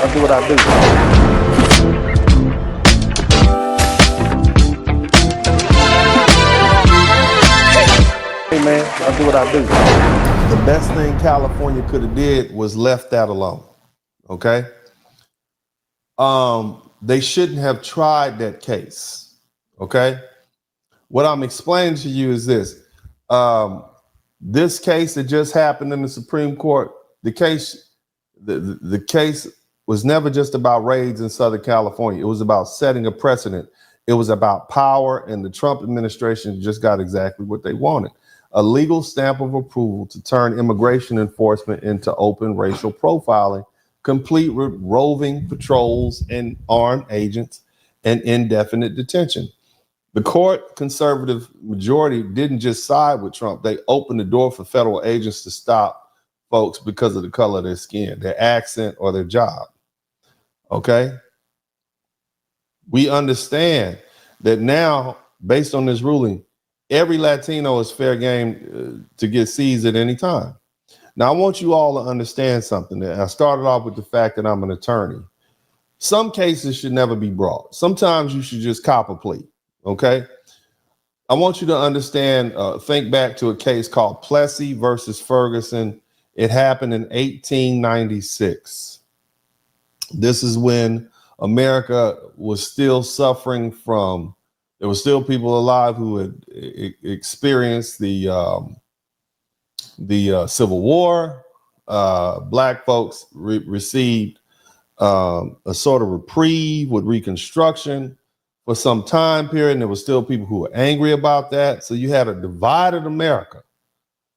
I do what I do. Hey man, I do what I do. The best thing California could have did was left that alone. Okay? They shouldn't have tried that case. Okay? What I'm explaining to you is this. This case that just happened in the Supreme Court, the case was never just about raids in Southern California. It was about setting a precedent. It was about power, and the Trump administration just got exactly what they wanted. A legal stamp of approval to turn immigration enforcement into open racial profiling, complete with roving patrols and armed agents and indefinite detention. The court conservative majority didn't just side with Trump. They opened the door for federal agents to stop folks because of the color of their skin, their accent, or their job. Okay? We understand that now, based on this ruling, every Latino is fair game to get seized at any time. Now, I want you all to understand something. I started off with the fact that I'm an attorney. Some cases should never be brought. Sometimes you should just cop a plea, okay? I want you to understand, think back to a case called Plessy versus Ferguson. It happened in 1896. This is when America was still suffering from, there were still people alive who had experienced the Civil War. Black folks received a sort of reprieve with Reconstruction for some time period, and there were still people who were angry about that. So you had a divided America,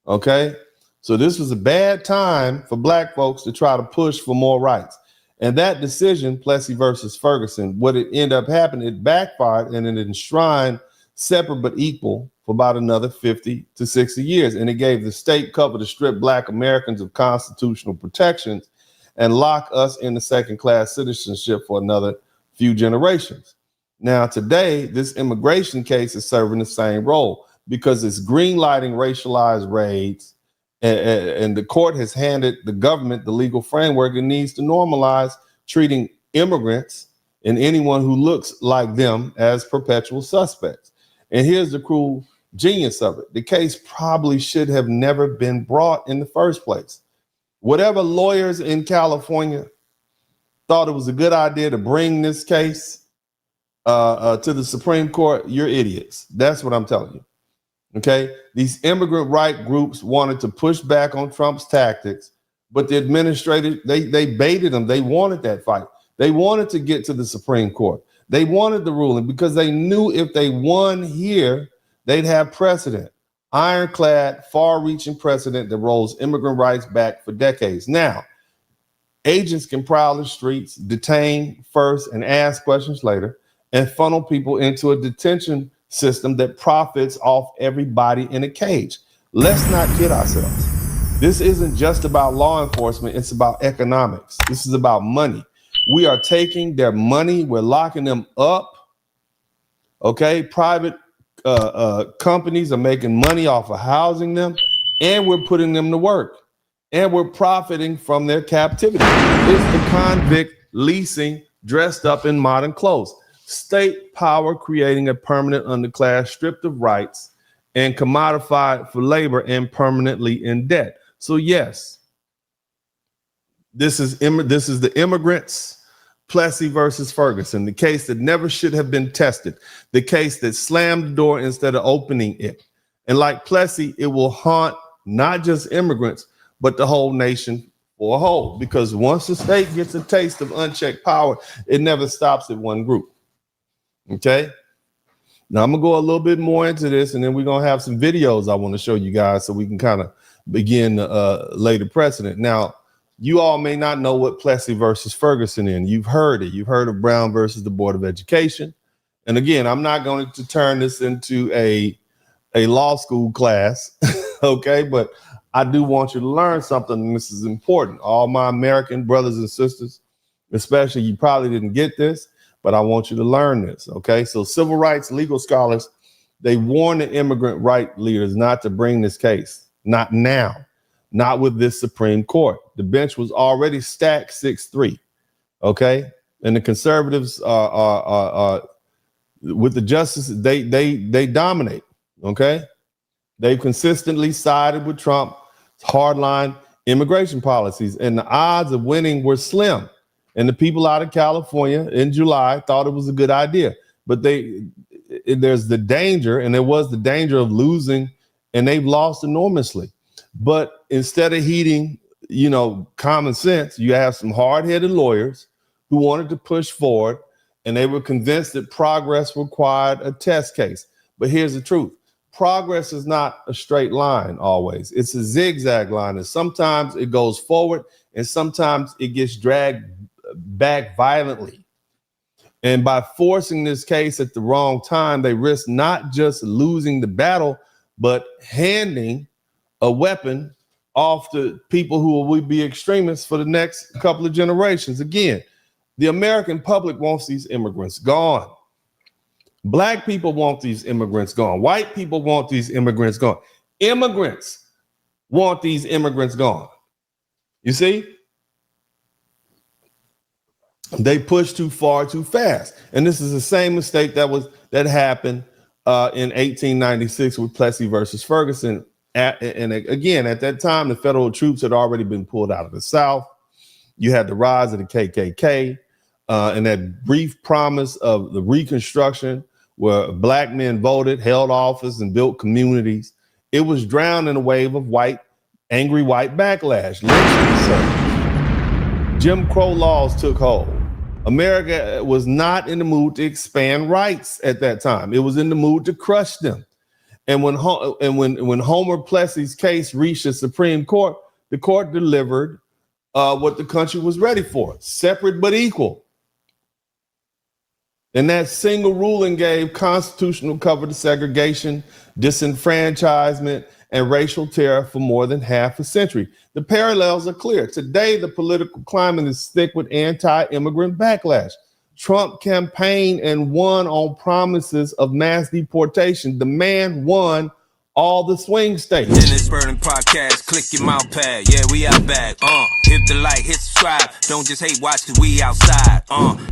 okay? So this was a bad time for Black folks to try to push for more rights. And that decision, Plessy versus Ferguson, what it ended up happening, it backfired and it enshrined separate but equal for about another 50 to 60 years. And it gave the state cover to strip Black Americans of constitutional protections and lock us into second-class citizenship for another few generations. Now, today, this immigration case is serving the same role because it's green-lighting racialized raids, and the court has handed the government the legal framework it needs to normalize treating immigrants and anyone who looks like them as perpetual suspects. And here's the cruel genius of it. The case probably should have never been brought in the first place. Whatever lawyers in California thought it was a good idea to bring this case to the Supreme Court, you're idiots. That's what I'm telling you. Okay, these immigrant right groups wanted to push back on Trump's tactics, but the administrators, they baited them. They wanted that fight. They wanted to get to the Supreme Court. They wanted the ruling because they knew if they won here, they'd have precedent, ironclad, far-reaching precedent that rolls immigrant rights back for decades. Now, agents can prowl the streets, detain first and ask questions later, and funnel people into a detention system that profits off everybody in a cage. Let's not kid ourselves. This isn't just about law enforcement. It's about economics. This is about money. We are taking their money. We're locking them up. Okay. Private companies are making money off of housing them, and we're putting them to work, and we're profiting from their captivity. It's the convict leasing dressed up in modern clothes. State power creating a permanent underclass stripped of rights and commodified for labor and permanently in debt. So yes, this is the immigrants, Plessy versus Ferguson, the case that never should have been tested, the case that slammed the door instead of opening it. And like Plessy, it will haunt not just immigrants, but the whole nation for a whole, because once the state gets a taste of unchecked power, it never stops at one group. Okay. Now I'm gonna go a little bit more into this, and then we're gonna have some videos I want to show you guys so we can kind of begin to lay the precedent. Now, you all may not know what Plessy versus Ferguson is. You've heard it. You've heard of Brown versus the Board of Education. And again, I'm not going to turn this into a law school class, okay? But I do want you to learn something, and this is important. All my American brothers and sisters, especially, you probably didn't get this, but I want you to learn this, okay? So civil rights legal scholars, they warn the immigrant right leaders not to bring this case, not now, not with this Supreme Court. The bench was already stacked 6-3, Okay, and the conservatives are with the justices. They dominate. Okay, they've consistently sided with Trump's hardline immigration policies, and the odds of winning were slim. And the people out of California in July thought it was a good idea, but there's the danger, and there was the danger of losing, and they've lost enormously. But instead of heeding, common sense, you have some hard-headed lawyers who wanted to push forward, and they were convinced that progress required a test case. But here's the truth. Progress is not a straight line always. It's a zigzag line, and sometimes it goes forward, and sometimes it gets dragged back violently. And by forcing this case at the wrong time, they risk not just losing the battle, but handing a weapon off to people who will be extremists for the next couple of generations. Again, the American public wants these immigrants gone. Black people want these immigrants gone. White people want these immigrants gone. Immigrants want these immigrants gone. You see? They push too far too fast. And this is the same mistake that happened in 1896 with Plessy versus Ferguson. And again, at that time, the federal troops had already been pulled out of the South. You had the rise of the KKK and that brief promise of the Reconstruction where black men voted, held office, and built communities. It was drowned in a wave of angry white backlash. Jim Crow laws took hold. America was not in the mood to expand rights at that time. It was in the mood to crush them. And when Homer Plessy's case reached the Supreme Court, the court delivered what the country was ready for: separate but equal. And that single ruling gave constitutional cover to segregation, disenfranchisement, and racial terror for more than half a century. The parallels are clear. Today, the political climate is thick with anti-immigrant backlash. Trump campaigned and won on promises of mass deportation. The man won all the swing states. Dennis Spurling podcast, click your mouse pad. Yeah, we out back. Hit the like, hit subscribe. Don't just hate watch, cause we outside.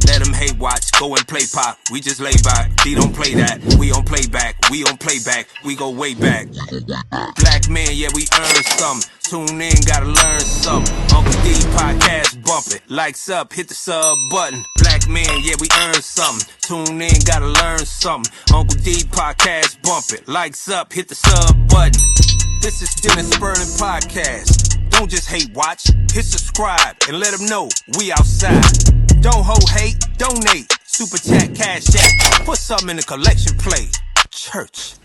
Let them hate watch, go and play pop. We just lay back. He don't play that. We don't play back. We don't play back. We go way back. Black men, yeah, we earn something. Tune in, gotta learn something. Uncle D podcast, bump it. Likes up, hit the sub button. Black men, yeah, we earn something. Tune in, gotta learn something. Uncle D podcast, bump it. Likes up, hit the sub button. This is Dennis Spurling podcast. Don't just hate watch, hit subscribe and let them know we outside. Don't hold hate, donate. Super chat, cash app. Put something in the collection plate. Church.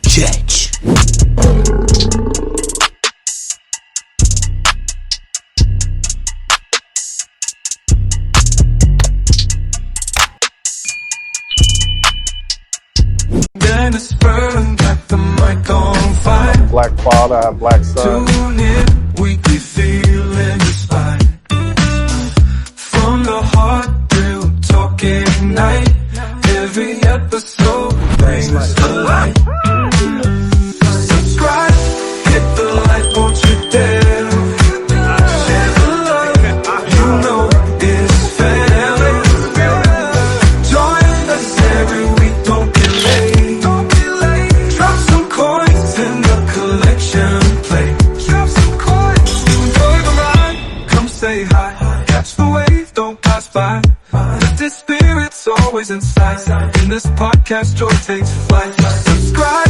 Dennis Spurling got the mic on fire. Black father, I have black son. Tune in, weekly feeling inspired. From the heart, real talk ignite. Every episode brings the light. Subscribe, hit the like, won't you dare. Share the love, you know it's family. Join us every week, don't be late. Drop some coins in the collection plate. Drop some coins, enjoy the ride. Come say hi, catch the wave, don't pass by. Lifted spirits always inside. In this podcast, joy takes flight. Subscribe,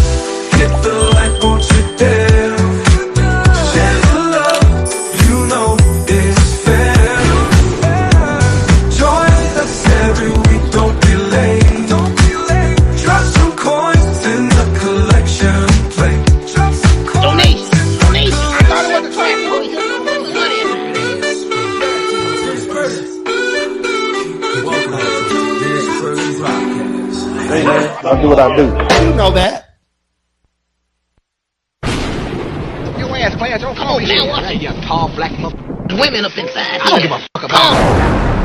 hit the like, won't you dare. Share the love, you know it's fair. Join us every week, don't be late. Drop some coins in the collection plate. Drop some coins. Donation. I thought it was a Hey man, I do what I do. You know that. Your ass, class, don't come over here. You tall black mother. Women up inside. I don't give a fuck about